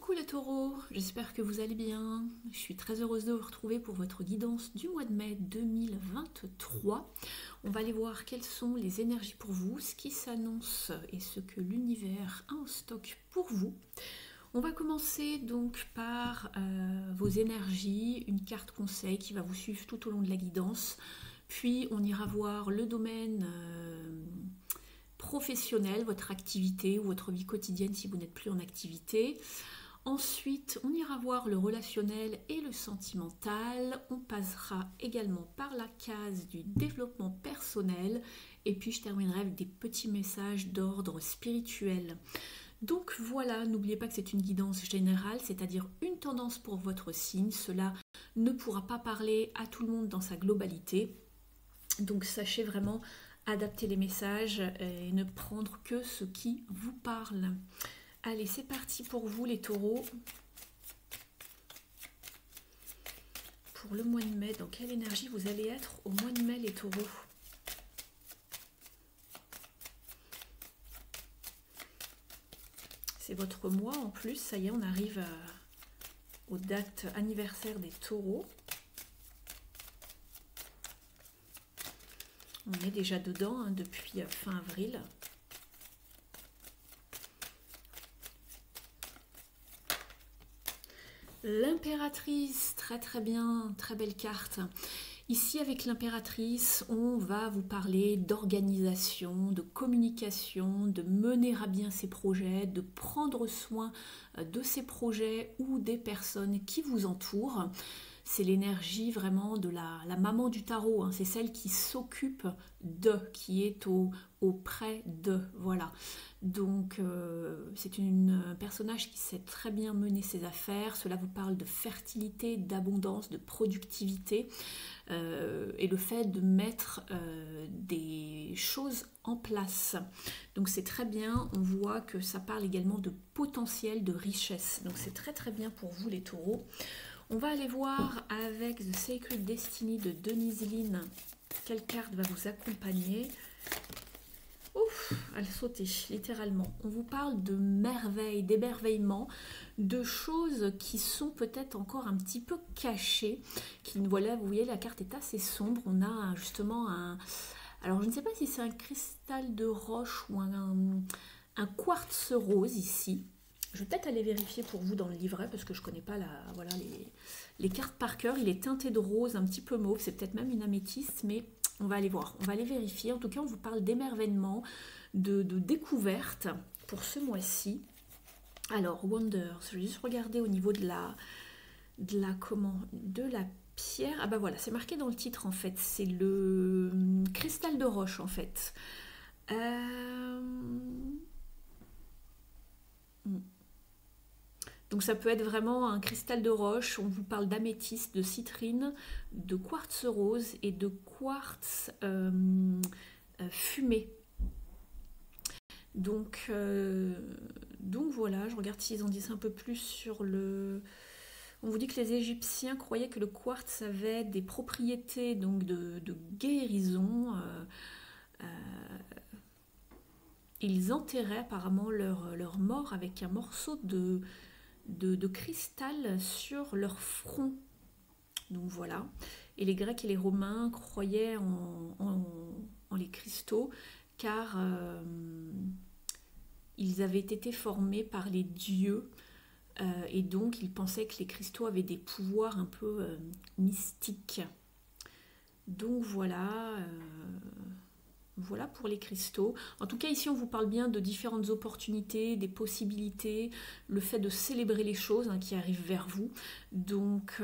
Coucou les taureaux, j'espère que vous allez bien. Je suis très heureuse de vous retrouver pour votre guidance du mois de mai 2023. On va aller voir quelles sont les énergies pour vous, ce qui s'annonce et ce que l'univers a en stock pour vous. On va commencer donc par vos énergies, une carte conseil qui va vous suivre tout au long de la guidance. Puis on ira voir le domaine professionnel, votre activité ou votre vie quotidienne si vous n'êtes plus en activité. Ensuite, on ira voir le relationnel et le sentimental. On passera également par la case du développement personnel. Et puis, je terminerai avec des petits messages d'ordre spirituel. Donc voilà, n'oubliez pas que c'est une guidance générale, c'est-à-dire une tendance pour votre signe. Cela ne pourra pas parler à tout le monde dans sa globalité. Donc sachez vraiment adapter les messages et ne prendre que ce qui vous parle. Allez, c'est parti pour vous les taureaux. Pour le mois de mai, dans quelle énergie vous allez être au mois de mai les taureaux? C'est votre mois en plus, ça y est, on arrive aux dates anniversaires des taureaux. On est déjà dedans depuis fin avril. L'impératrice, très très bien, très belle carte. Ici avec l'impératrice, on va vous parler d'organisation, de communication, de mener à bien ses projets, de prendre soin de ses projets ou des personnes qui vous entourent. C'est l'énergie vraiment de la maman du tarot, c'est celle qui s'occupe de, qui est auprès de, voilà. Donc c'est un personnage qui sait très bien mener ses affaires, cela vous parle de fertilité, d'abondance, de productivité et le fait de mettre des choses en place. Donc c'est très bien, on voit que ça parle également de potentiel, de richesse. Donc c'est très très bien pour vous les taureaux. On va aller voir avec The Sacred Destiny de Denise Linn quelle carte va vous accompagner. Ouf, elle sautait littéralement. On vous parle de merveilles, d'émerveillements, de choses qui sont peut-être encore un petit peu cachées. Voilà, vous voyez, la carte est assez sombre. On a justement un... Alors, je ne sais pas si c'est un cristal de roche ou un quartz rose ici. Je vais peut-être aller vérifier pour vous dans le livret parce que je ne connais pas voilà, les cartes par cœur. Il est teinté de rose, un petit peu mauve. C'est peut-être même une améthyste, mais on va aller voir. On va aller vérifier. En tout cas, on vous parle d'émerveillement, de découverte pour ce mois-ci. Alors, Wonders, je vais juste regarder au niveau de la pierre. Ah bah voilà, c'est marqué dans le titre en fait. C'est le cristal de roche en fait. Donc ça peut être vraiment un cristal de roche, on vous parle d'améthyste, de citrine, de quartz rose et de quartz fumé. Donc voilà, je regarde s'ils en disent un peu plus sur le... On vous dit que les Égyptiens croyaient que le quartz avait des propriétés donc de guérison. Ils enterraient apparemment leur mort avec un morceau de cristal sur leur front. Donc voilà. Et les Grecs et les Romains croyaient en les cristaux car ils avaient été formés par les dieux et donc ils pensaient que les cristaux avaient des pouvoirs un peu mystiques. Donc voilà. Voilà pour les cristaux. En tout cas, ici, on vous parle bien de différentes opportunités, des possibilités, le fait de célébrer les choses qui arrivent vers vous. Donc,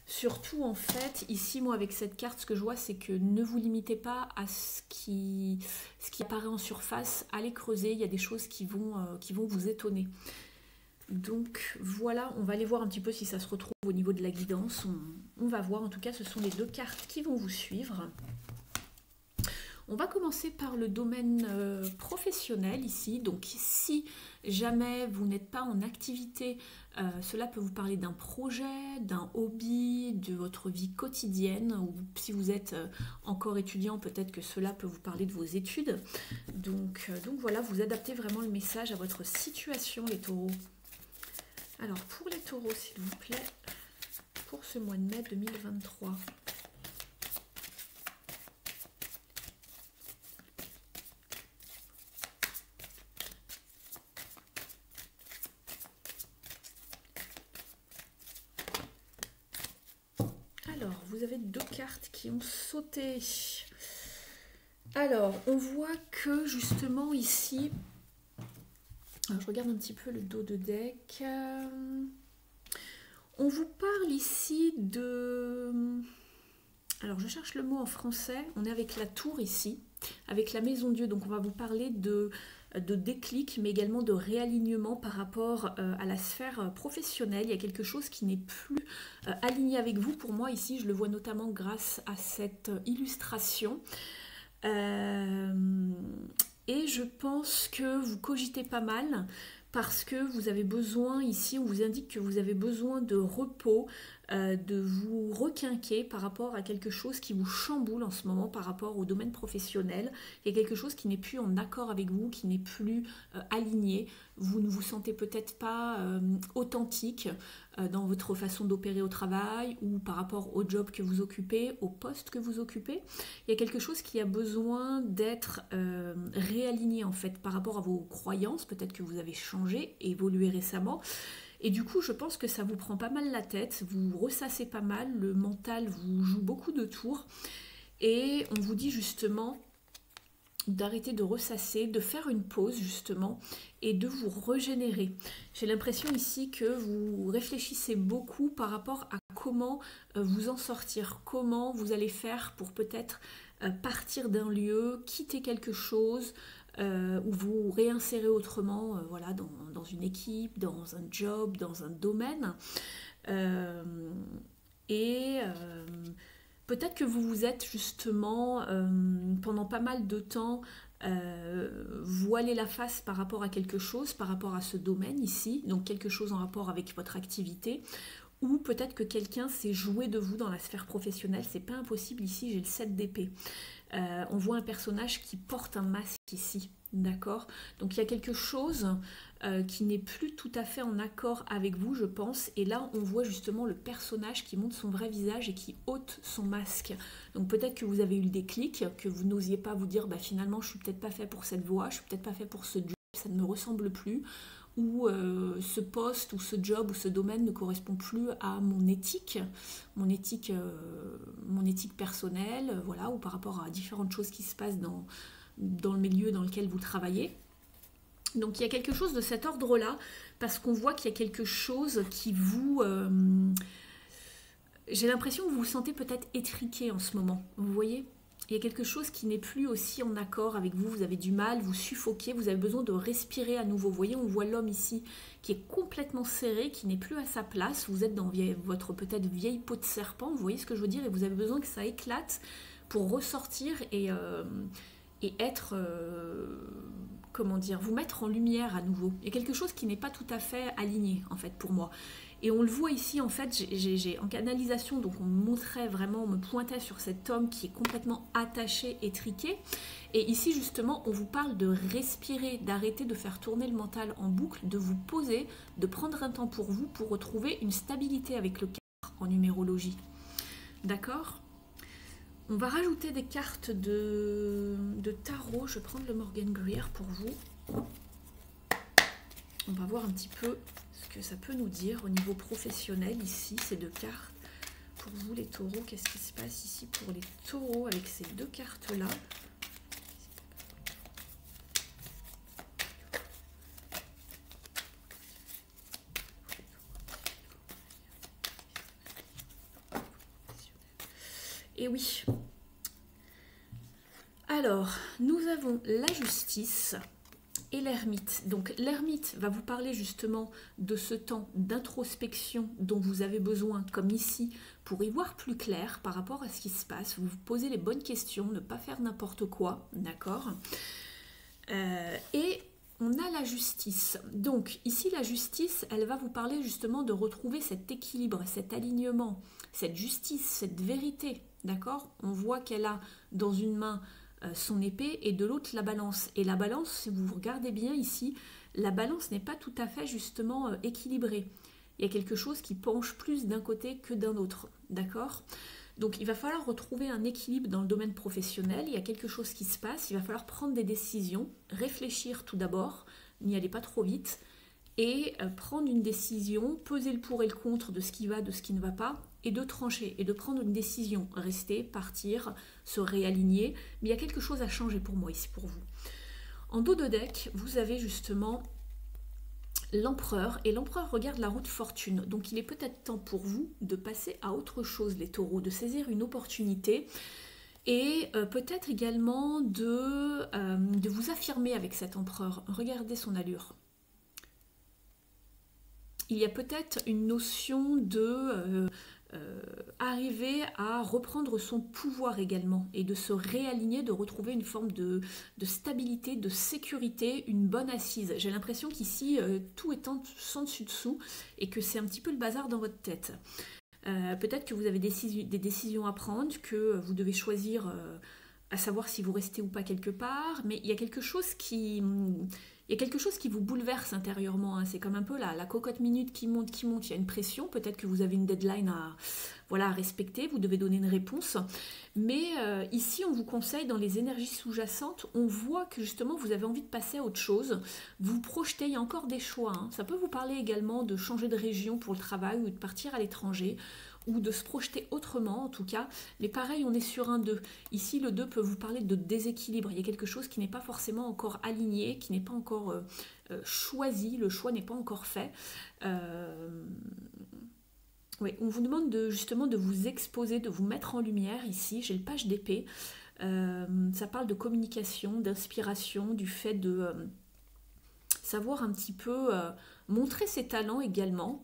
surtout, en fait, ici, moi, avec cette carte, ce que je vois, c'est que ne vous limitez pas à ce qui apparaît en surface. Allez creuser, il y a des choses qui vont vous étonner. Donc, voilà, on va aller voir un petit peu si ça se retrouve au niveau de la guidance. On va voir, en tout cas, ce sont les deux cartes qui vont vous suivre. On va commencer par le domaine professionnel ici. Donc si jamais vous n'êtes pas en activité, cela peut vous parler d'un projet, d'un hobby, de votre vie quotidienne. Ou si vous êtes encore étudiant, peut-être que cela peut vous parler de vos études. Donc voilà, vous adaptez vraiment le message à votre situation, les taureaux. Alors pour les taureaux, s'il vous plaît, pour ce mois de mai 2023. Alors, vous avez deux cartes qui ont sauté. Alors, on voit que justement ici, alors, je regarde un petit peu le dos de deck. On vous parle ici de... Alors, je cherche le mot en français. On est avec la tour ici, avec la maison Dieu. Donc, on va vous parler de déclic, mais également de réalignement par rapport à la sphère professionnelle. Il y a quelque chose qui n'est plus aligné avec vous. Pour moi, ici, je le vois notamment grâce à cette illustration. Et je pense que vous cogitez pas mal parce que vous avez besoin, ici on vous indique que vous avez besoin de repos, de vous requinquer par rapport à quelque chose qui vous chamboule en ce moment par rapport au domaine professionnel. Il y a quelque chose qui n'est plus en accord avec vous, qui n'est plus aligné. Vous ne vous sentez peut-être pas authentique dans votre façon d'opérer au travail ou par rapport au job que vous occupez, au poste que vous occupez. Il y a quelque chose qui a besoin d'être réaligné en fait par rapport à vos croyances. Peut-être que vous avez changé, évolué récemment. Et du coup, je pense que ça vous prend pas mal la tête, vous ressassez pas mal, le mental vous joue beaucoup de tours. Et on vous dit justement d'arrêter de ressasser, de faire une pause justement et de vous régénérer. J'ai l'impression ici que vous réfléchissez beaucoup par rapport à comment vous en sortir, comment vous allez faire pour peut-être partir d'un lieu, quitter quelque chose, ou vous réinsérer autrement voilà, dans une équipe, dans un job, dans un domaine. Peut-être que vous vous êtes justement pendant pas mal de temps voilé la face par rapport à quelque chose, par rapport à ce domaine ici, donc quelque chose en rapport avec votre activité, ou peut-être que quelqu'un s'est joué de vous dans la sphère professionnelle. C'est pas impossible, ici j'ai le 7 d'épée. On voit un personnage qui porte un masque ici, d'accord? Donc il y a quelque chose qui n'est plus tout à fait en accord avec vous, je pense. Et là, on voit justement le personnage qui montre son vrai visage et qui ôte son masque. Donc peut-être que vous avez eu le déclic, que vous n'osiez pas vous dire, bah, finalement, je suis peut-être pas fait pour cette voie, je suis peut-être pas fait pour ce job, ça ne me ressemble plus. Ou ce poste ou ce job ou ce domaine ne correspond plus à mon éthique personnelle, voilà, ou par rapport à différentes choses qui se passent dans le milieu dans lequel vous travaillez. Donc il y a quelque chose de cet ordre-là, parce qu'on voit qu'il y a quelque chose qui vous... j'ai l'impression que vous vous sentez peut-être étriqué en ce moment, vous voyez ? Il y a quelque chose qui n'est plus aussi en accord avec vous, vous avez du mal, vous suffoquez, vous avez besoin de respirer à nouveau. Vous voyez, on voit l'homme ici qui est complètement serré, qui n'est plus à sa place, vous êtes dans votre peut-être vieille peau de serpent, vous voyez ce que je veux dire, et vous avez besoin que ça éclate pour ressortir et être, comment dire, vous mettre en lumière à nouveau. Il y a quelque chose qui n'est pas tout à fait aligné en fait pour moi. Et on le voit ici, en fait, j'ai en canalisation, donc on me montrait vraiment, on me pointait sur cet homme qui est complètement attaché, étriqué. Et ici, justement, on vous parle de respirer, d'arrêter de faire tourner le mental en boucle, de vous poser, de prendre un temps pour vous, pour retrouver une stabilité avec le 4 en numérologie. D'accord ? On va rajouter des cartes de tarot. Je vais prendre le Morgan Greer pour vous. On va voir un petit peu ce que ça peut nous dire au niveau professionnel ici, ces deux cartes. Pour vous les taureaux, qu'est-ce qui se passe ici pour les taureaux avec ces deux cartes-là? Et oui. Alors, nous avons la justice et l'ermite. Donc l'ermite va vous parler justement de ce temps d'introspection dont vous avez besoin, comme ici, pour y voir plus clair par rapport à ce qui se passe. Vous vous posez les bonnes questions, ne pas faire n'importe quoi, d'accord? Et on a la justice. Donc ici, la justice, elle va vous parler justement de retrouver cet équilibre, cet alignement, cette justice, cette vérité, d'accord? On voit qu'elle a dans une main son épée et de l'autre la balance. Et la balance, si vous regardez bien ici, la balance n'est pas tout à fait justement équilibrée. Il y a quelque chose qui penche plus d'un côté que d'un autre, d'accord? Donc il va falloir retrouver un équilibre dans le domaine professionnel, il y a quelque chose qui se passe, il va falloir prendre des décisions, réfléchir tout d'abord, n'y allez pas trop vite, et prendre une décision, peser le pour et le contre de ce qui va, de ce qui ne va pas, et de trancher, et de prendre une décision, rester, partir, se réaligner, mais il y a quelque chose à changer pour moi ici, pour vous. En dos de deck, vous avez justement l'empereur, et l'empereur regarde la route fortune, donc il est peut-être temps pour vous de passer à autre chose, les taureaux, de saisir une opportunité, et peut-être également de vous affirmer avec cet empereur. Regardez son allure. Il y a peut-être une notion de arriver à reprendre son pouvoir également et de se réaligner, de retrouver une forme de stabilité, de sécurité, une bonne assise. J'ai l'impression qu'ici, tout est sans dessus-dessous et que c'est un petit peu le bazar dans votre tête. Peut-être que vous avez des décisions à prendre, que vous devez choisir à savoir si vous restez ou pas quelque part, mais il y a quelque chose qui vous bouleverse intérieurement, hein. C'est comme un peu la cocotte minute qui monte, il y a une pression, peut-être que vous avez une deadline à respecter, vous devez donner une réponse, mais ici on vous conseille dans les énergies sous-jacentes, on voit que justement vous avez envie de passer à autre chose, vous projetez, il y a encore des choix, hein. Ça peut vous parler également de changer de région pour le travail ou de partir à l'étranger, ou de se projeter autrement en tout cas, mais pareil on est sur un 2. Ici le 2 peut vous parler de déséquilibre, il y a quelque chose qui n'est pas forcément encore aligné, qui n'est pas encore choisi, le choix n'est pas encore fait. Oui, on vous demande justement de vous exposer, de vous mettre en lumière ici, j'ai le page d'épée, ça parle de communication, d'inspiration, du fait de savoir un petit peu montrer ses talents également.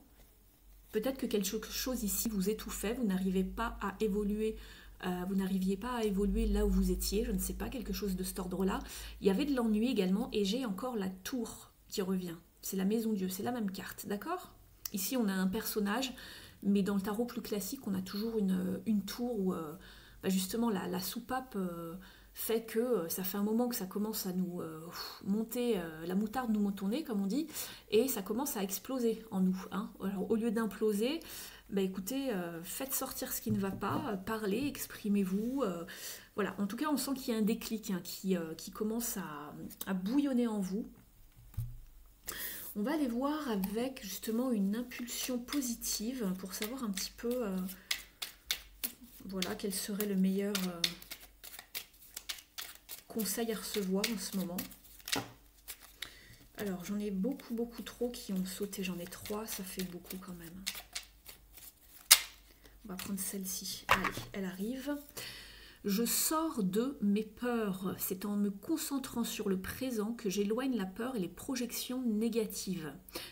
Peut-être que quelque chose ici vous étouffait, vous n'arriviez pas à évoluer là où vous étiez, je ne sais pas, quelque chose de cet ordre-là. Il y avait de l'ennui également, et j'ai encore la tour qui revient. C'est la maison Dieu, c'est la même carte, d'accord? Ici, on a un personnage, mais dans le tarot plus classique, on a toujours une tour où justement la soupape fait que ça fait un moment que ça commence à nous monter, la moutarde nous monte au nez, comme on dit, et ça commence à exploser en nous, hein. Alors, au lieu d'imploser, écoutez, faites sortir ce qui ne va pas, parlez, exprimez-vous. Voilà, en tout cas, on sent qu'il y a un déclic, hein, qui commence à bouillonner en vous. On va aller voir avec justement une impulsion positive pour savoir un petit peu voilà, quel serait le meilleur conseil à recevoir en ce moment. Alors, j'en ai beaucoup trop qui ont sauté. J'en ai 3, ça fait beaucoup quand même. On va prendre celle-ci. Allez, elle arrive. Je sors de mes peurs. C'est en me concentrant sur le présent que j'éloigne la peur et les projections négatives.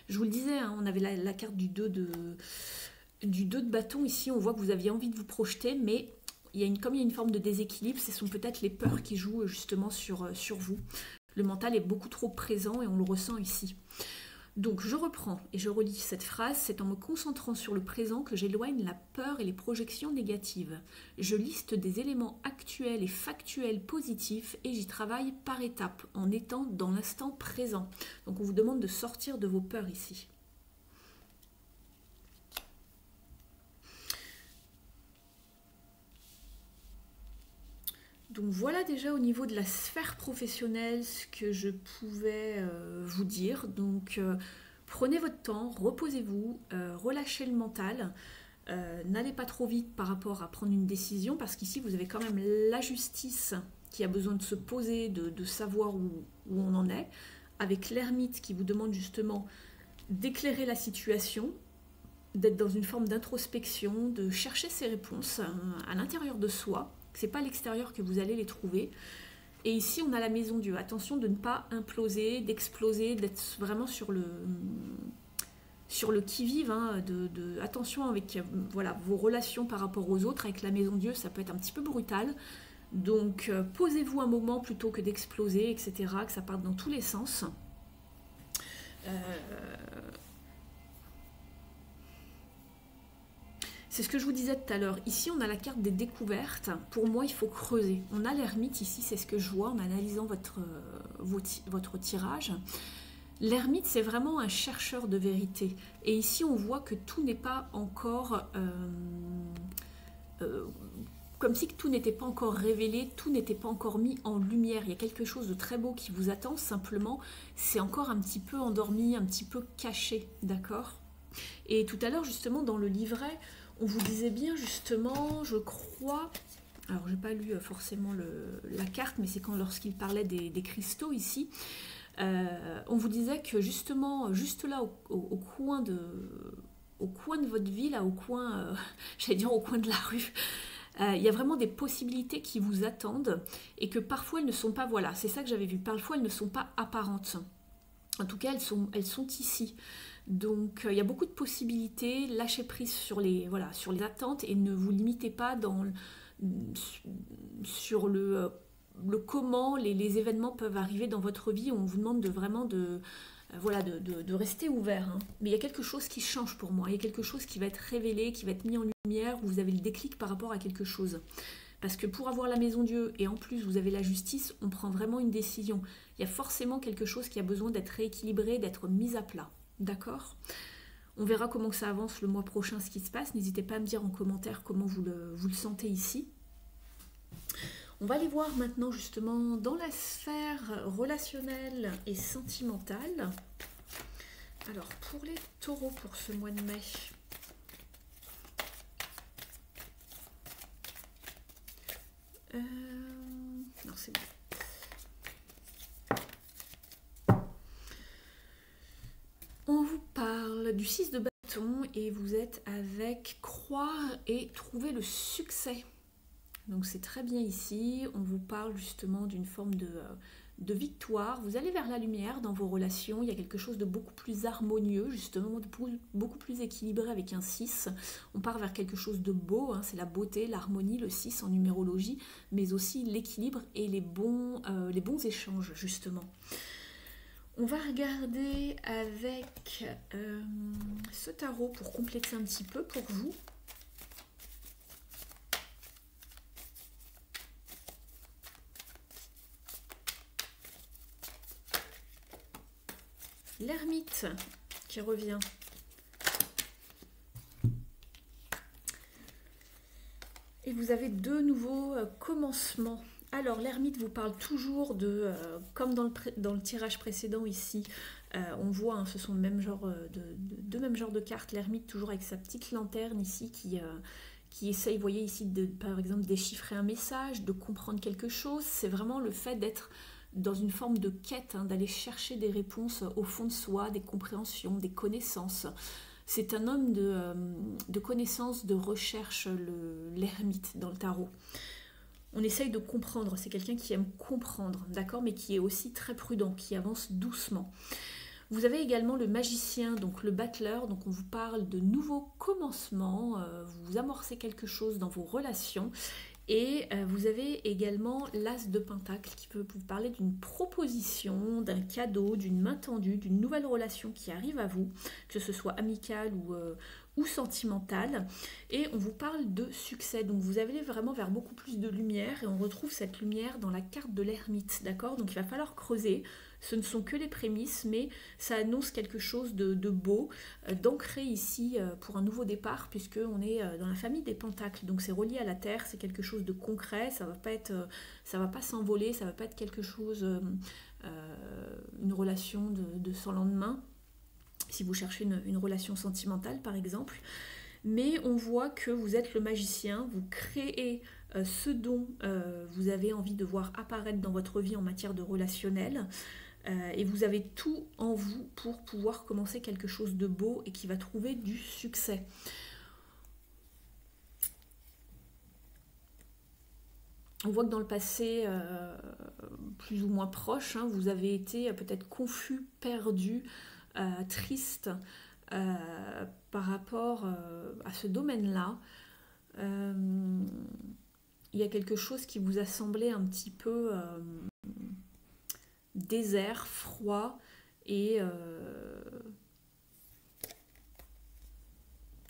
Je vous le disais, hein, on avait la carte du 2 de bâton. Ici, on voit que vous aviez envie de vous projeter, mais comme il y a une forme de déséquilibre, ce sont peut-être les peurs qui jouent justement sur vous. Le mental est beaucoup trop présent et on le ressent ici. Donc je reprends et je relis cette phrase, c'est en me concentrant sur le présent que j'éloigne la peur et les projections négatives. Je liste des éléments actuels et factuels positifs et j'y travaille par étapes, en étant dans l'instant présent. Donc on vous demande de sortir de vos peurs ici. Donc voilà déjà au niveau de la sphère professionnelle ce que je pouvais vous dire. Donc prenez votre temps, reposez-vous, relâchez le mental. N'allez pas trop vite par rapport à prendre une décision parce qu'ici vous avez quand même la justice qui a besoin de se poser, de savoir où on en est, avec l'ermite qui vous demande justement d'éclairer la situation, d'être dans une forme d'introspection, de chercher ses réponses à l'intérieur de soi. C'est pas à l'extérieur que vous allez les trouver. Et ici, on a la maison Dieu. Attention de ne pas imploser, d'exploser, d'être vraiment sur le qui-vive. Hein, attention avec voilà, vos relations par rapport aux autres. Avec la maison Dieu, ça peut être un petit peu brutal. Donc, posez-vous un moment plutôt que d'exploser, etc., que ça parte dans tous les sens. C'est ce que je vous disais tout à l'heure. Ici, on a la carte des découvertes. Pour moi, il faut creuser. On a l'ermite ici, c'est ce que je vois en analysant votre tirage. L'ermite, c'est vraiment un chercheur de vérité. Et ici, on voit que tout n'est pas encore... comme si tout n'était pas encore révélé, tout n'était pas encore mis en lumière. Il y a quelque chose de très beau qui vous attend, simplement, c'est encore un petit peu endormi, un petit peu caché, d'accord? Et tout à l'heure, justement, dans le livret, on vous disait bien, justement, je crois... Alors, j'ai pas lu forcément la carte, mais c'est lorsqu'il parlait des cristaux, ici. On vous disait que, justement, juste là, au coin de votre vie, là, au coin... j'allais dire au coin de la rue... il y a vraiment des possibilités qui vous attendent et que parfois elles ne sont pas, voilà, c'est ça que j'avais vu, parfois elles ne sont pas apparentes. En tout cas, elles sont ici. Donc, il y a beaucoup de possibilités. Lâchez prise sur les attentes et ne vous limitez pas sur le comment les événements peuvent arriver dans votre vie. On vous demande de rester ouvert. Hein. Mais il y a quelque chose qui change pour moi. Il y a quelque chose qui va être révélé, qui va être mis en lumière, où vous avez le déclic par rapport à quelque chose. Parce que pour avoir la maison Dieu et en plus vous avez la justice, on prend vraiment une décision. Il y a forcément quelque chose qui a besoin d'être rééquilibré, d'être mis à plat. D'accord ? On verra comment ça avance le mois prochain, ce qui se passe. N'hésitez pas à me dire en commentaire comment vous le sentez ici. On va aller voir maintenant justement dans la sphère relationnelle et sentimentale. Alors pour les taureaux pour ce mois de mai... non, c'est bon. On vous parle du 6 de bâton et vous êtes avec croire et trouver le succès. Donc c'est très bien ici. On vous parle justement d'une forme de victoire. Vous allez vers la lumière dans vos relations. Il y a quelque chose de beaucoup plus harmonieux, justement, beaucoup plus équilibré avec un 6. On part vers quelque chose de beau. Hein, c'est la beauté, l'harmonie, le 6 en numérologie, mais aussi l'équilibre et les bons échanges, justement. On va regarder avec ce tarot pour compléter un petit peu pour vous. L'ermite qui revient. Et vous avez deux nouveaux commencements. Alors l'ermite vous parle toujours de, comme dans le tirage précédent ici, on voit, hein, ce sont le même genre deux mêmes genres de cartes. L'ermite toujours avec sa petite lanterne ici qui essaye, vous voyez ici, par exemple déchiffrer un message, de comprendre quelque chose. C'est vraiment le fait d'être dans une forme de quête, hein, d'aller chercher des réponses au fond de soi, des compréhensions, des connaissances. C'est un homme de connaissances, de recherche, l'ermite dans le tarot. On essaye de comprendre, c'est quelqu'un qui aime comprendre, d'accord, mais qui est aussi très prudent, qui avance doucement. Vous avez également le magicien, donc le battleur, donc on vous parle de nouveaux commencements, vous amorcez quelque chose dans vos relations. Et vous avez également l'as de pentacle qui peut vous parler d'une proposition, d'un cadeau, d'une main tendue, d'une nouvelle relation qui arrive à vous, que ce soit amicale ou sentimentale. Et on vous parle de succès. Donc vous allez vraiment vers beaucoup plus de lumière et on retrouve cette lumière dans la carte de l'ermite, d'accord ? Donc il va falloir creuser. Ce ne sont que les prémices, mais ça annonce quelque chose de beau, d'ancré ici pour un nouveau départ, puisqu'on est dans la famille des pentacles. Donc c'est relié à la terre, c'est quelque chose de concret, ça va pas s'envoler, ça va pas être quelque chose, une relation de sans lendemain, si vous cherchez une relation sentimentale par exemple. Mais on voit que vous êtes le magicien, vous créez ce dont vous avez envie de voir apparaître dans votre vie en matière de relationnel. Et vous avez tout en vous pour pouvoir commencer quelque chose de beau et qui va trouver du succès. On voit que dans le passé, plus ou moins proche, hein, vous avez été peut-être confus, perdu, triste par rapport à ce domaine-là. Il y a quelque chose qui vous a semblé un petit peu désert, froid et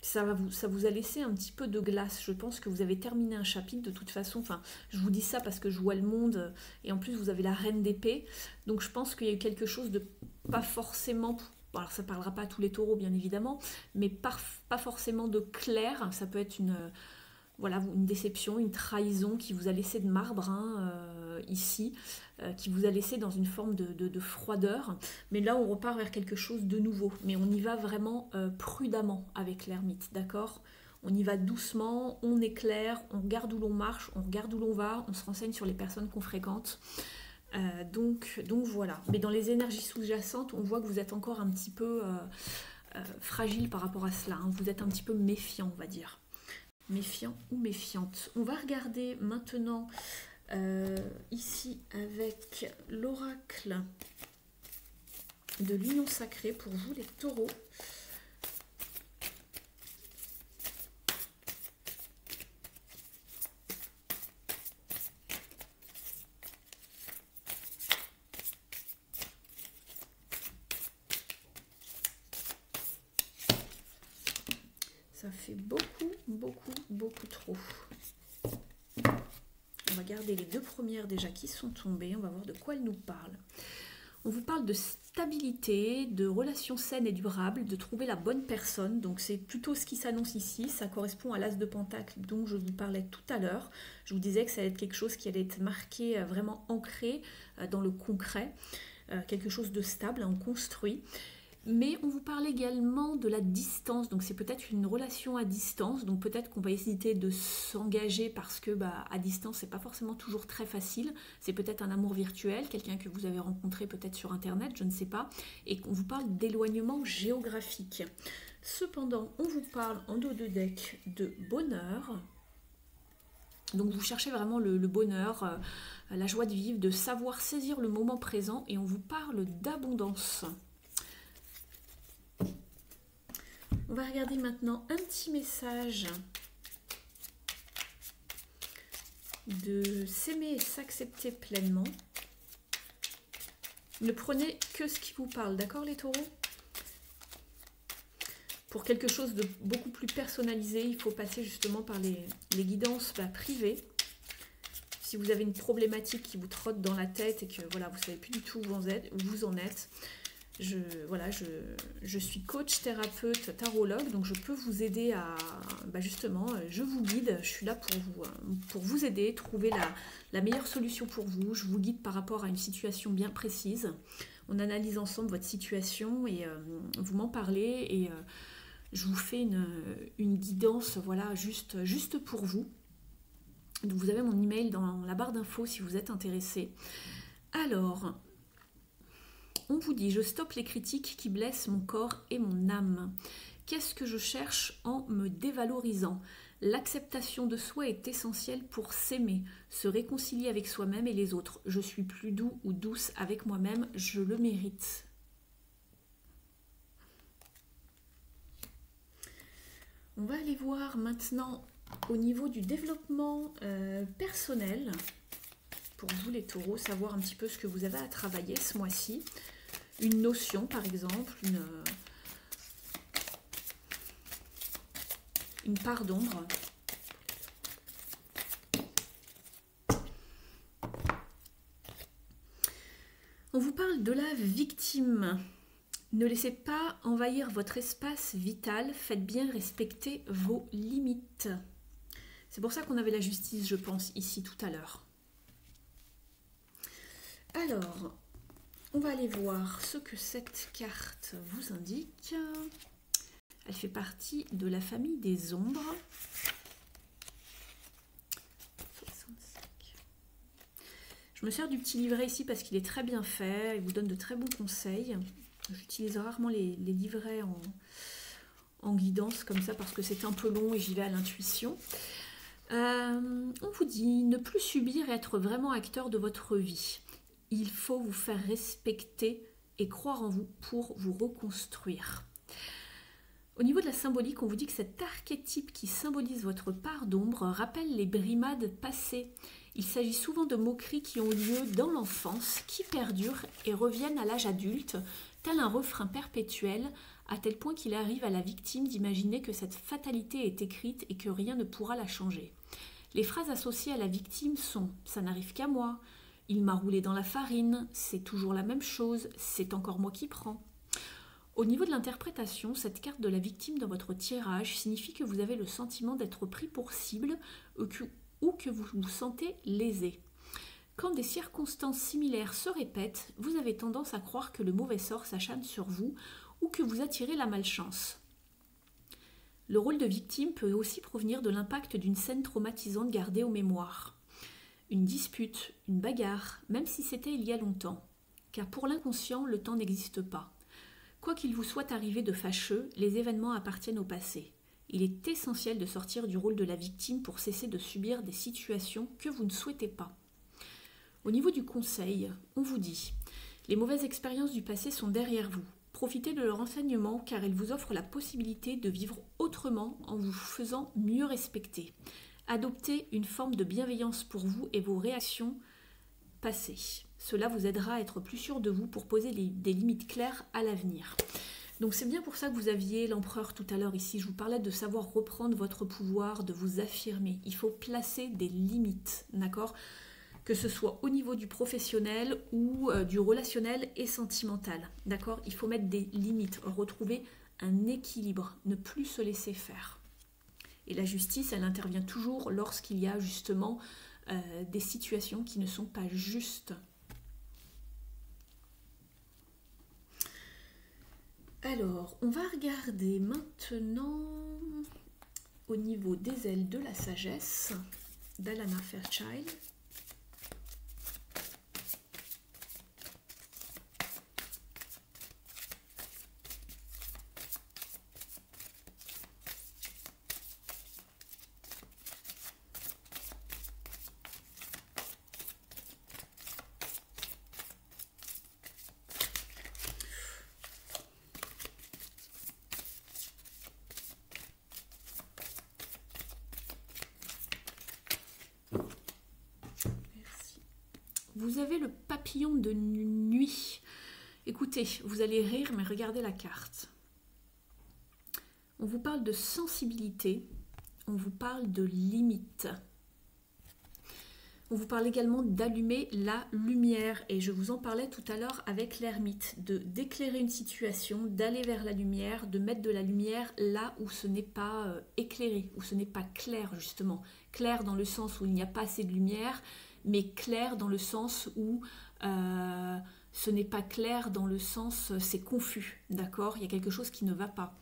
ça vous a laissé un petit peu de glace. Je pense que vous avez terminé un chapitre de toute façon. Enfin, je vous dis ça parce que je vois le monde et en plus vous avez la reine d'épée. Donc je pense qu'il y a eu quelque chose de pas forcément... Alors ça ne parlera pas à tous les taureaux bien évidemment, mais pas forcément de clair. Ça peut être voilà, une déception, une trahison qui vous a laissé de marbre hein, ici, qui vous a laissé dans une forme de froideur. Mais là, on repart vers quelque chose de nouveau. Mais on y va vraiment prudemment avec l'ermite, d'accord? On y va doucement, on éclaire, on regarde où l'on marche, on regarde où l'on va, on se renseigne sur les personnes qu'on fréquente. Donc voilà. Mais dans les énergies sous-jacentes, on voit que vous êtes encore un petit peu fragile par rapport à cela. Hein. Vous êtes un petit peu méfiant, on va dire. Méfiant ou méfiante. On va regarder maintenant ici avec l'oracle de l'union sacrée pour vous les taureaux. Ça fait beaucoup trop. On va garder les deux premières déjà qui sont tombées. On va voir de quoi elles nous parlent. On vous parle de stabilité, de relations saines et durables, de trouver la bonne personne. Donc c'est plutôt ce qui s'annonce ici. Ça correspond à l'as de pentacle dont je vous parlais tout à l'heure. Je vous disais que ça allait être quelque chose qui allait être marqué, vraiment ancré dans le concret. Quelque chose de stable, on construit. Mais on vous parle également de la distance, donc c'est peut-être une relation à distance, donc peut-être qu'on va hésiter de s'engager parce que à distance c'est pas forcément toujours très facile, c'est peut-être un amour virtuel, quelqu'un que vous avez rencontré peut-être sur internet, je ne sais pas, et qu'on vous parle d'éloignement géographique. Cependant, on vous parle en dos de deck de bonheur, donc vous cherchez vraiment le bonheur, la joie de vivre, de savoir saisir le moment présent, et on vous parle d'abondance. On va regarder maintenant un petit message de s'aimer et s'accepter pleinement. Ne prenez que ce qui vous parle, d'accord les taureaux? Pour quelque chose de beaucoup plus personnalisé, il faut passer justement par les guidances privées. Si vous avez une problématique qui vous trotte dans la tête et que voilà, vous ne savez plus du tout où vous en êtes, je suis coach, thérapeute, tarologue, donc je peux vous aider à, justement, je vous guide, je suis là pour vous aider, trouver la meilleure solution pour vous, je vous guide par rapport à une situation bien précise, on analyse ensemble votre situation et vous m'en parlez et je vous fais une guidance, voilà, juste pour vous. Donc vous avez mon email dans la barre d'infos si vous êtes intéressé. Alors... on vous dit, je stoppe les critiques qui blessent mon corps et mon âme. Qu'est-ce que je cherche en me dévalorisant? L'acceptation de soi est essentielle pour s'aimer, se réconcilier avec soi-même et les autres. Je suis plus doux ou douce avec moi-même, je le mérite. On va aller voir maintenant au niveau du développement personnel. Pour vous les taureaux, savoir un petit peu ce que vous avez à travailler ce mois-ci. Une notion par exemple, une part d'ombre. On vous parle de la victime. Ne laissez pas envahir votre espace vital, faites bien respecter vos limites. C'est pour ça qu'on avait la justice, je pense, ici tout à l'heure. Alors, on va aller voir ce que cette carte vous indique. Elle fait partie de la famille des ombres. 65. Je me sers du petit livret ici parce qu'il est très bien fait, il vous donne de très bons conseils. J'utilise rarement les livrets en guidance comme ça parce que c'est un peu long et j'y vais à l'intuition. On vous dit ne plus subir et être vraiment acteur de votre vie. Il faut vous faire respecter et croire en vous pour vous reconstruire. Au niveau de la symbolique, on vous dit que cet archétype qui symbolise votre part d'ombre rappelle les brimades passées. Il s'agit souvent de moqueries qui ont lieu dans l'enfance, qui perdurent et reviennent à l'âge adulte, tel un refrain perpétuel, à tel point qu'il arrive à la victime d'imaginer que cette fatalité est écrite et que rien ne pourra la changer. Les phrases associées à la victime sont « ça n'arrive qu'à moi »,« il m'a roulé dans la farine »,« c'est toujours la même chose »,« c'est encore moi qui prends ». Au niveau de l'interprétation, cette carte de la victime dans votre tirage signifie que vous avez le sentiment d'être pris pour cible ou que vous vous sentez lésé. Quand des circonstances similaires se répètent, vous avez tendance à croire que le mauvais sort s'acharne sur vous ou que vous attirez la malchance. Le rôle de victime peut aussi provenir de l'impact d'une scène traumatisante gardée aux mémoires. Une dispute, une bagarre, même si c'était il y a longtemps. Car pour l'inconscient, le temps n'existe pas. Quoi qu'il vous soit arrivé de fâcheux, les événements appartiennent au passé. Il est essentiel de sortir du rôle de la victime pour cesser de subir des situations que vous ne souhaitez pas. Au niveau du conseil, on vous dit « Les mauvaises expériences du passé sont derrière vous. Profitez de leur enseignement car elles vous offrent la possibilité de vivre autrement en vous faisant mieux respecter. Adoptez une forme de bienveillance pour vous et vos réactions passées. Cela vous aidera à être plus sûr de vous pour poser des limites claires à l'avenir. » Donc c'est bien pour ça que vous aviez l'empereur tout à l'heure ici. Je vous parlais de savoir reprendre votre pouvoir, de vous affirmer. Il faut placer des limites, d'accord ? Que ce soit au niveau du professionnel ou du relationnel et sentimental, d'accord ? Il faut mettre des limites, retrouver un équilibre, ne plus se laisser faire. Et la justice, elle intervient toujours lorsqu'il y a justement des situations qui ne sont pas justes. Alors, on va regarder maintenant au niveau des ailes de la sagesse d'Alana Fairchild. Vous avez le papillon de nuit. Écoutez, vous allez rire, mais regardez la carte. On vous parle de sensibilité, on vous parle de limite. On vous parle également d'allumer la lumière. Et je vous en parlais tout à l'heure avec l'ermite, d'éclairer une situation, d'aller vers la lumière, de mettre de la lumière là où ce n'est pas éclairé, où ce n'est pas clair justement. Clair dans le sens où il n'y a pas assez de lumière, mais clair dans le sens où ce n'est pas clair dans le sens c'est confus, d'accord ? Il y a quelque chose qui ne va pas.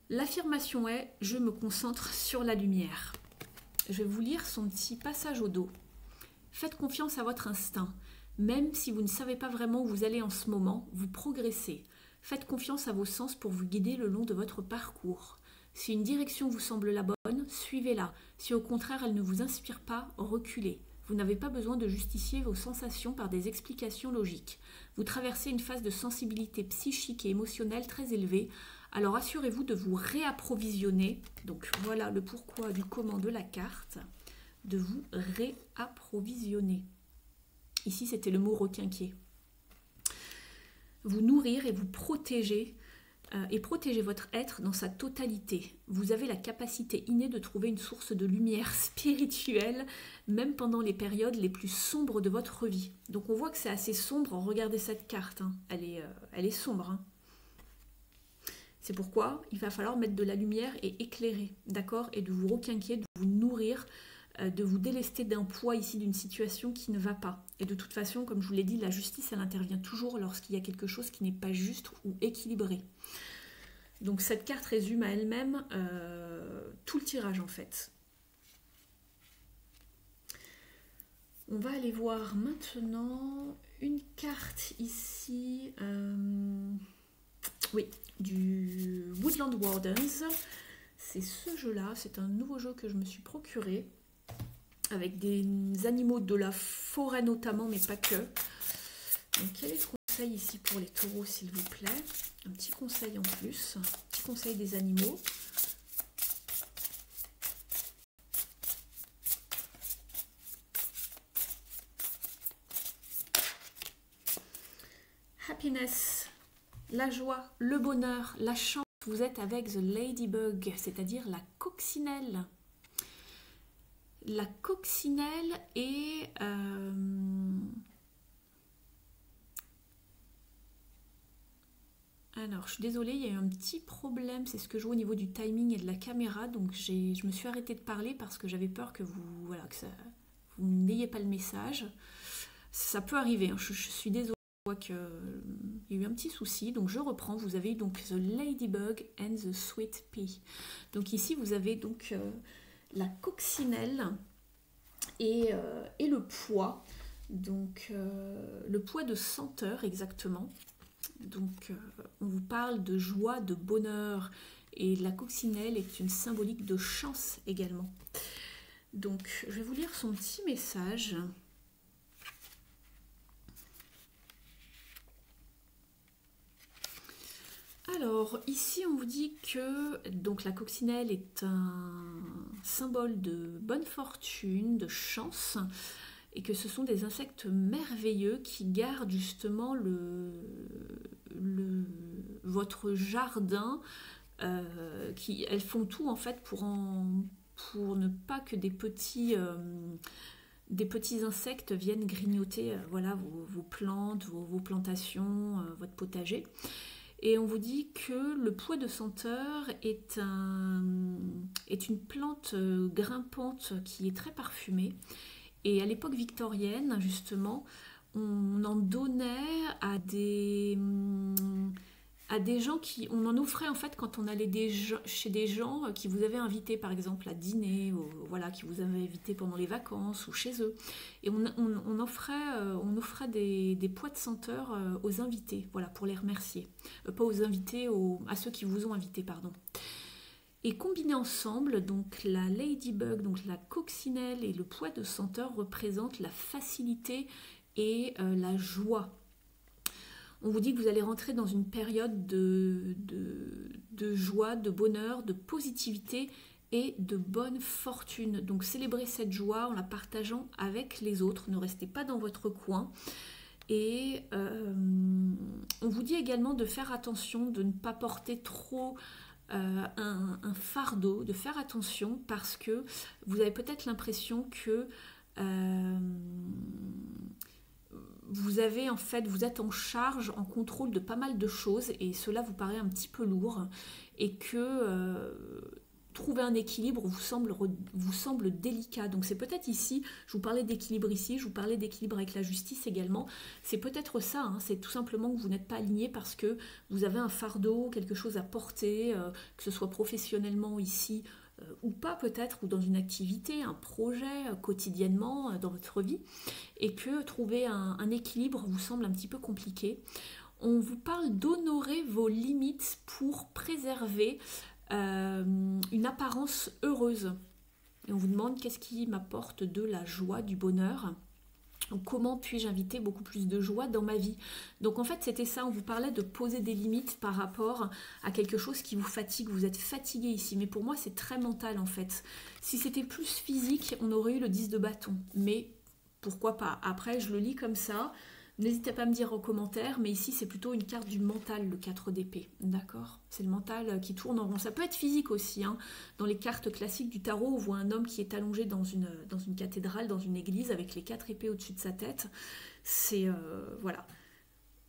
L'affirmation est « je me concentre sur la lumière ». Je vais vous lire son petit passage au dos. Faites confiance à votre instinct. Même si vous ne savez pas vraiment où vous allez en ce moment, vous progressez. Faites confiance à vos sens pour vous guider le long de votre parcours. Si une direction vous semble la bonne, suivez-la. Si au contraire elle ne vous inspire pas, reculez. Vous n'avez pas besoin de justifier vos sensations par des explications logiques. Vous traversez une phase de sensibilité psychique et émotionnelle très élevée, alors assurez-vous de vous réapprovisionner. Donc voilà le pourquoi du comment de la carte, de vous réapprovisionner. Ici c'était le mot requinquer. Vous nourrir et vous protéger et protéger votre être dans sa totalité. Vous avez la capacité innée de trouver une source de lumière spirituelle, même pendant les périodes les plus sombres de votre vie. Donc on voit que c'est assez sombre, regardez cette carte, hein. Elle est sombre. Hein. C'est pourquoi il va falloir mettre de la lumière et éclairer, d'accord ? Et de vous requinquer, de vous nourrir, de vous délester d'un poids ici, d'une situation qui ne va pas. Et de toute façon, comme je vous l'ai dit, la justice, elle intervient toujours lorsqu'il y a quelque chose qui n'est pas juste ou équilibré. Donc cette carte résume à elle-même tout le tirage en fait. On va aller voir maintenant une carte ici, oui, du Woodland Wardens. c'est ce jeu-là. C'est un nouveau jeu que je me suis procuré, avec des animaux de la forêt notamment, mais pas que. Donc quel est le conseil ici pour les taureaux, s'il vous plaît? Un petit conseil en plus, un petit conseil des animaux. Happiness, la joie, le bonheur, la chance. Vous êtes avec The Ladybug, c'est-à-dire la coccinelle. La coccinelle est... Alors, je suis désolée, il y a eu un petit problème, c'est ce que je vois au niveau du timing et de la caméra, donc je me suis arrêtée de parler parce que j'avais peur que vous vous n'ayez pas le message. Ça peut arriver, hein, je suis désolée, je vois qu'il y a eu un petit souci, donc je reprends. Vous avez donc The Ladybug and the Sweet Pea. Donc ici, vous avez donc la coccinelle et le pois, donc le pois de senteur exactement. Donc on vous parle de joie, de bonheur, et la coccinelle est une symbolique de chance également. Donc je vais vous lire son petit message. Alors ici on vous dit que donc la coccinelle est un symbole de bonne fortune, de chance, et que ce sont des insectes merveilleux qui gardent justement votre jardin, elles font tout en fait pour ne pas que des petits insectes viennent grignoter voilà, vos plantes, vos plantations, votre potager. Et on vous dit que le pois de senteur est une plante grimpante qui est très parfumée. Et à l'époque victorienne, justement, on en donnait à des gens on en offrait en fait quand on allait chez des gens qui vous avaient invité par exemple à dîner, ou, voilà, qui vous avaient invité pendant les vacances ou chez eux. Et on offrait des pois de senteur aux invités, voilà, pour les remercier. Pas aux invités, à ceux qui vous ont invité, pardon. Et combinés ensemble, donc la ladybug, donc la coccinelle et le pois de senteur représentent la facilité et la joie. On vous dit que vous allez rentrer dans une période de joie, de bonheur, de positivité et de bonne fortune. Donc célébrez cette joie en la partageant avec les autres. Ne restez pas dans votre coin. Et on vous dit également de faire attention, de ne pas porter trop un fardeau, de faire attention parce que vous avez peut-être l'impression que vous êtes en charge, en contrôle de pas mal de choses et cela vous paraît un petit peu lourd et que trouver un équilibre vous semble délicat. Donc c'est peut-être ici, je vous parlais d'équilibre ici, je vous parlais d'équilibre avec la justice également, c'est peut-être ça, hein, c'est tout simplement que vous n'êtes pas aligné parce que vous avez un fardeau, quelque chose à porter, que ce soit professionnellement ici, ou pas peut-être, ou dans une activité, un projet quotidiennement dans votre vie, et que trouver un équilibre vous semble un petit peu compliqué. On vous parle d'honorer vos limites pour préserver une apparence heureuse. Et on vous demande qu'est-ce qui m'apporte de la joie, du bonheur. Comment puis-je inviter beaucoup plus de joie dans ma vie? Donc en fait c'était ça, on vous parlait de poser des limites par rapport à quelque chose qui vous fatigue, vous êtes fatigué ici, mais pour moi c'est très mental en fait. Si c'était plus physique, on aurait eu le 10 de bâton, mais pourquoi pas? Après je le lis comme ça, n'hésitez pas à me dire en commentaire, mais ici c'est plutôt une carte du mental, le 4 d'épée, d'accord? C'est le mental qui tourne en rond. Ça peut être physique aussi, hein. Dans les cartes classiques du tarot, on voit un homme qui est allongé dans une cathédrale, dans une église, avec les 4 épées au-dessus de sa tête. C'est voilà,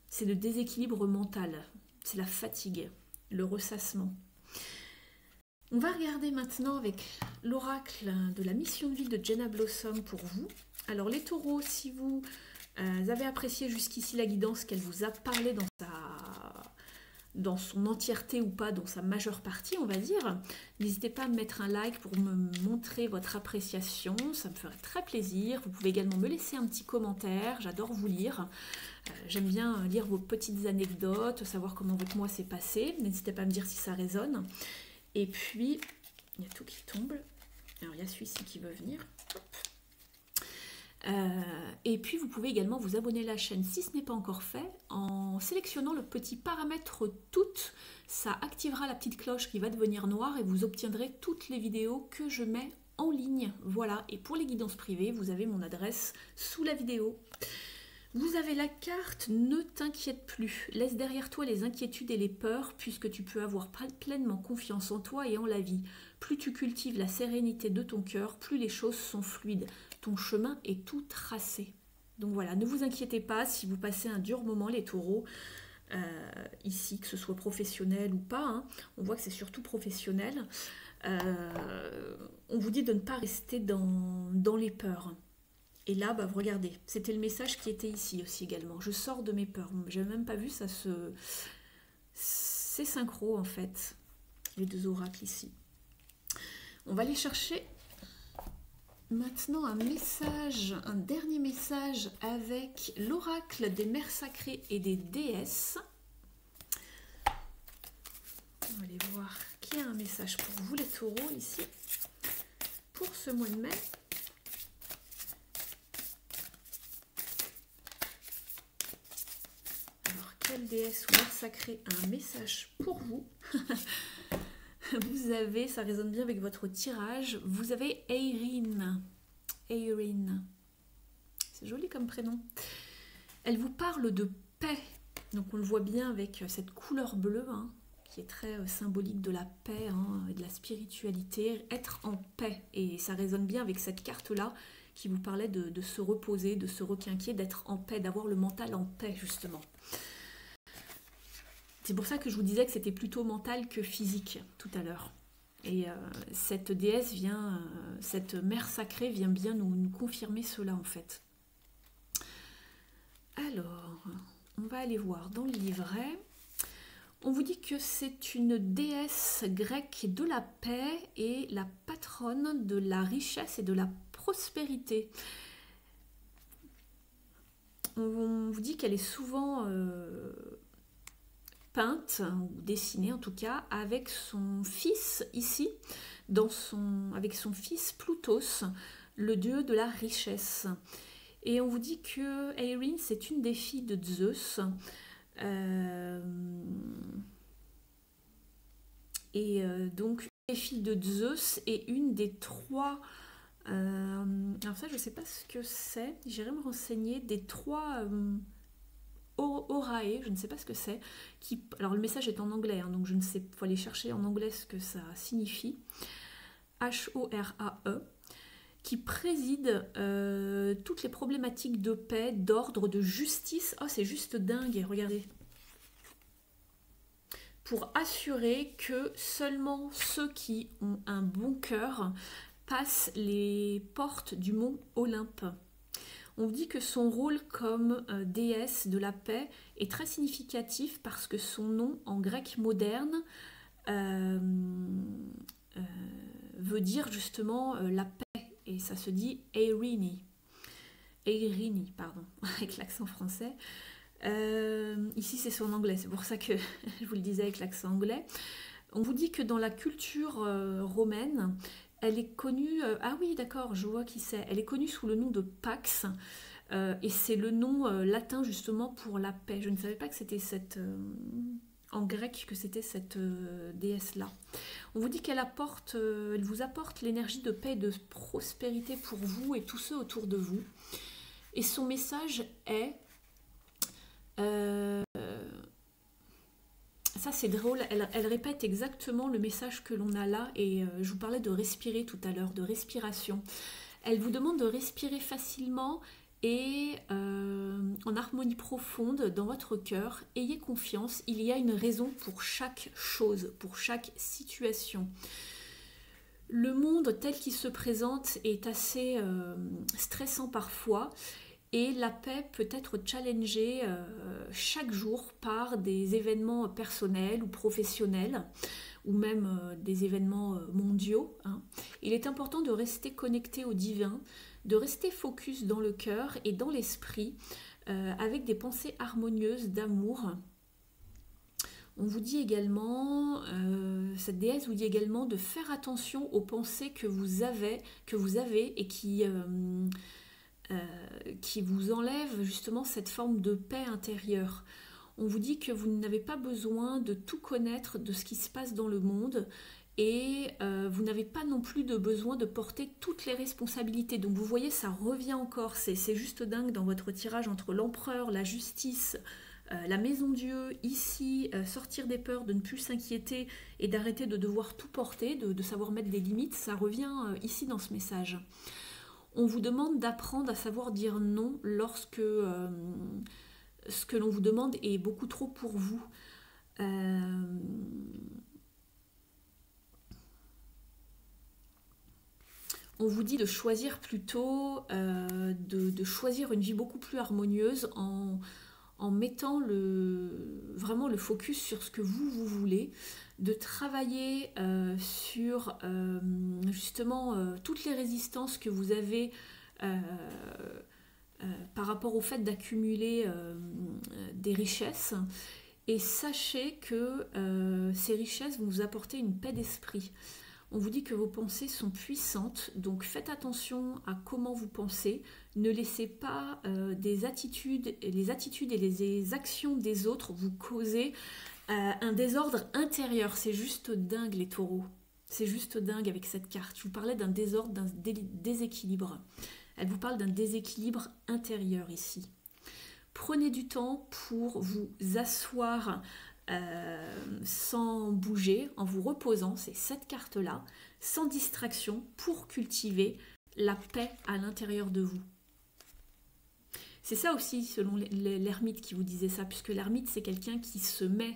c'est le déséquilibre mental, c'est la fatigue, le ressassement. On va regarder maintenant avec l'oracle de la mission de vie de Jenna Blossom pour vous. Alors les taureaux, si vous avez apprécié jusqu'ici la guidance, qu'elle vous a parlé dans son entièreté ou pas, dans sa majeure partie, on va dire, n'hésitez pas à me mettre un like pour me montrer votre appréciation, ça me ferait très plaisir. Vous pouvez également me laisser un petit commentaire, j'adore vous lire. J'aime bien lire vos petites anecdotes, savoir comment votre mois s'est passé. N'hésitez pas à me dire si ça résonne. Et puis, Il y a tout qui tombe. Alors il y a celui-ci qui veut venir. Et puis vous pouvez également vous abonner à la chaîne si ce n'est pas encore fait. En sélectionnant le petit paramètre toutes, ça activera la petite cloche qui va devenir noire et vous obtiendrez toutes les vidéos que je mets en ligne. Voilà, et pour les guidances privées, vous avez mon adresse sous la vidéo. Vous avez la carte, ne t'inquiète plus. Laisse derrière toi les inquiétudes et les peurs puisque tu peux avoir pleinement confiance en toi et en la vie. Plus tu cultives la sérénité de ton cœur, plus les choses sont fluides. Ton chemin est tout tracé. Donc voilà, ne vous inquiétez pas si vous passez un dur moment les taureaux, ici, que ce soit professionnel ou pas, hein. On voit que c'est surtout professionnel. On vous dit de ne pas rester dans les peurs. Et là, bah, vous regardez, c'était le message qui était ici aussi également. Je sors de mes peurs. Je n'avais même pas vu ça se... C'est synchro en fait, les deux oracles ici. On va aller chercher maintenant un message, un dernier message avec l'oracle des mères sacrées et des déesses. On va aller voir qui a un message pour vous les taureaux ici, pour ce mois de mai. Quelle déesse ou mère sacrée a un message pour vous? Vous avez, ça résonne bien avec votre tirage, vous avez Eirine. Eirine. C'est joli comme prénom. Elle vous parle de paix. Donc on le voit bien avec cette couleur bleue, hein, qui est très symbolique de la paix, hein, et de la spiritualité. Être en paix. Et ça résonne bien avec cette carte-là qui vous parlait de se reposer, de se requinquer, d'être en paix, d'avoir le mental en paix justement. C'est pour ça que je vous disais que c'était plutôt mental que physique tout à l'heure. Et cette déesse vient, cette mère sacrée vient bien nous confirmer cela en fait. Alors, on va aller voir dans le livret. On vous dit que c'est une déesse grecque de la paix et la patronne de la richesse et de la prospérité. On vous dit qu'elle est souvent... peinte, ou dessinée en tout cas, avec son fils ici, avec son fils Plutos, le dieu de la richesse. Et on vous dit que Eirine, c'est une des filles de Zeus. Donc, une des filles de Zeus et une des trois... alors ça, je ne sais pas ce que c'est. J'irai me renseigner. Des trois... Horae, je ne sais pas ce que c'est. Alors le message est en anglais, hein, donc je ne sais, il faut aller chercher en anglais ce que ça signifie. H-O-R-A-E, qui préside toutes les problématiques de paix, d'ordre, de justice. Oh, c'est juste dingue, regardez. Pour assurer que seulement ceux qui ont un bon cœur passent les portes du mont Olympe. On dit que son rôle comme déesse de la paix est très significatif parce que son nom en grec moderne veut dire justement la paix. Et ça se dit Eirene. Eirene, pardon, avec l'accent français. Ici, c'est son anglais, c'est pour ça que je vous le disais avec l'accent anglais. On vous dit que dans la culture romaine, elle est connue... ah oui, d'accord, je vois qui c'est. Elle est connue sous le nom de Pax. Et c'est le nom latin justement pour la paix. Je ne savais pas que c'était cette... en grec, que c'était cette déesse-là. On vous dit qu'elle elle vous apporte l'énergie de paix et de prospérité pour vous et tous ceux autour de vous. Et son message est... ça c'est drôle, elle répète exactement le message que l'on a là et je vous parlais de respirer tout à l'heure, de respiration. Elle vous demande de respirer facilement et en harmonie profonde dans votre cœur. Ayez confiance, il y a une raison pour chaque chose, pour chaque situation. Le monde tel qu'il se présente est assez stressant parfois. Et la paix peut être challengée chaque jour par des événements personnels ou professionnels, ou même des événements mondiaux, hein. Il est important de rester connecté au divin, de rester focus dans le cœur et dans l'esprit, avec des pensées harmonieuses d'amour. On vous dit également, cette déesse vous dit également de faire attention aux pensées que vous avez et qui vous enlèvent justement cette forme de paix intérieure. On vous dit que vous n'avez pas besoin de tout connaître de ce qui se passe dans le monde et vous n'avez pas non plus de besoin de porter toutes les responsabilités. Donc vous voyez, ça revient encore, c'est juste dingue dans votre tirage entre l'empereur, la justice, la maison Dieu, ici, sortir des peurs, de ne plus s'inquiéter et d'arrêter de devoir tout porter, de savoir mettre des limites, ça revient ici dans ce message. On vous demande d'apprendre à savoir dire non lorsque ce que l'on vous demande est beaucoup trop pour vous. On vous dit de choisir plutôt, de choisir une vie beaucoup plus harmonieuse en mettant vraiment le focus sur ce que vous voulez, de travailler sur justement toutes les résistances que vous avez par rapport au fait d'accumuler des richesses. Et sachez que ces richesses vont vous apporter une paix d'esprit. On vous dit que vos pensées sont puissantes, donc faites attention à comment vous pensez. Ne laissez pas les attitudes et les actions des autres vous causer un désordre intérieur. C'est juste dingue les taureaux. C'est juste dingue avec cette carte. Je vous parlais d'un désordre, d'un déséquilibre. Elle vous parle d'un déséquilibre intérieur ici. Prenez du temps pour vous asseoir sans bouger, en vous reposant, c'est cette carte-là, sans distraction, pour cultiver la paix à l'intérieur de vous. C'est ça aussi, selon l'ermite qui vous disait ça, puisque l'ermite, c'est quelqu'un qui se met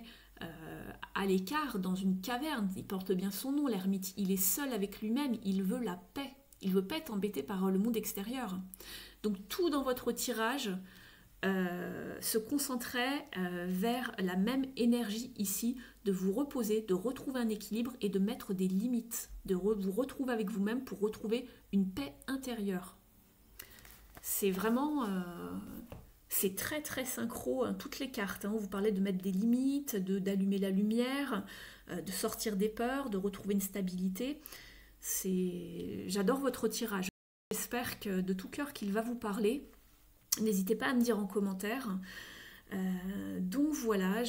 à l'écart dans une caverne. Il porte bien son nom, l'ermite. Il est seul avec lui-même, il veut la paix. Il ne veut pas être embêté par le monde extérieur. Donc tout dans votre tirage se concentrait vers la même énergie ici, de vous reposer, de retrouver un équilibre et de mettre des limites, de vous retrouver avec vous-même pour retrouver une paix intérieure. C'est vraiment... c'est très très synchro, hein, toutes les cartes. Hein. On vous parlait de mettre des limites, d'allumer la lumière, de sortir des peurs, de retrouver une stabilité. J'adore votre tirage. J'espère que de tout cœur qu'il va vous parler. N'hésitez pas à me dire en commentaire. Donc voilà,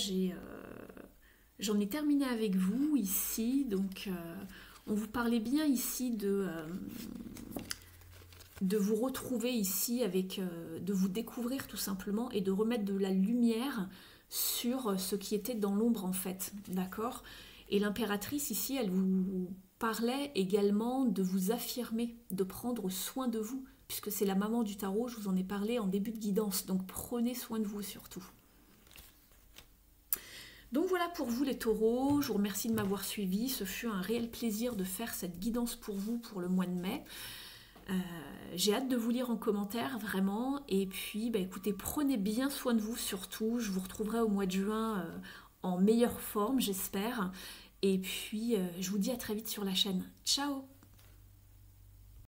j'en ai terminé avec vous ici. Donc on vous parlait bien ici de vous retrouver ici, de vous découvrir tout simplement et de remettre de la lumière sur ce qui était dans l'ombre en fait. D'accord ? Et l'impératrice ici, elle vous parlait également de vous affirmer, de prendre soin de vous, puisque c'est la maman du tarot, je vous en ai parlé en début de guidance, donc prenez soin de vous surtout. Donc voilà pour vous les taureaux, je vous remercie de m'avoir suivi, ce fut un réel plaisir de faire cette guidance pour vous pour le mois de mai. J'ai hâte de vous lire en commentaire, vraiment, et puis écoutez, prenez bien soin de vous surtout, je vous retrouverai au mois de juin en meilleure forme, j'espère, et puis je vous dis à très vite sur la chaîne. Ciao!